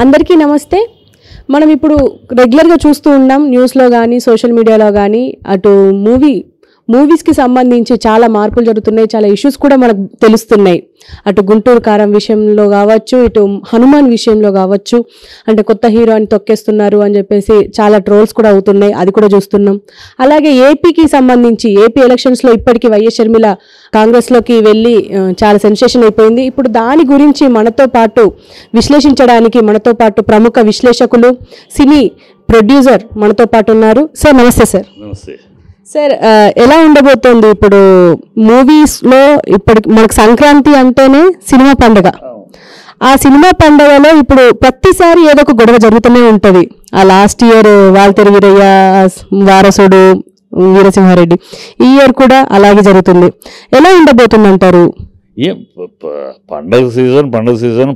అందరికీ నమస్తే. మనం ఇప్పుడు రెగ్యులర్గా చూస్తూ ఉన్నాం న్యూస్లో కానీ సోషల్ మీడియాలో కానీ అటు మూవీస్కి సంబంధించి చాలా మార్పులు జరుగుతున్నాయి, చాలా ఇష్యూస్ కూడా మనకు తెలుస్తున్నాయి. అటు గుంటూరు కారం విషయంలో కావచ్చు, ఇటు హనుమాన్ విషయంలో కావచ్చు, అంటే కొత్త హీరో అని తొక్కేస్తున్నారు అని చెప్పేసి చాలా ట్రోల్స్ కూడా అవుతున్నాయి, అది కూడా చూస్తున్నాం. అలాగే ఏపీకి సంబంధించి ఏపీ ఎలక్షన్స్లో ఇప్పటికీ వైఎస్ షర్మిల కాంగ్రెస్లోకి వెళ్ళి చాలా సెన్సేషన్ అయిపోయింది. ఇప్పుడు దాని గురించి మనతో పాటు విశ్లేషించడానికి మనతో పాటు ప్రముఖ విశ్లేషకులు, సినీ ప్రొడ్యూసర్ మనతో పాటు ఉన్నారు. సార్ నమస్తే. సార్ నమస్తే సార్, ఎలా ఉండబోతోంది ఇప్పుడు మూవీస్లో? ఇప్పటికి మనకు సంక్రాంతి అంటేనే సినిమా పండుగ. ఆ సినిమా పండుగలో ఇప్పుడు ప్రతిసారి ఏదో ఒక గొడవ జరుగుతూనే ఉంటుంది. ఆ లాస్ట్ ఇయర్ వాల్తేరు వీరయ్య వారసుడు వీరసింహారెడ్డి, ఈ ఇయర్ కూడా అలాగే జరుగుతుంది. ఎలా ఉండబోతుంది అంటారు? ఏం పండగ సీజన్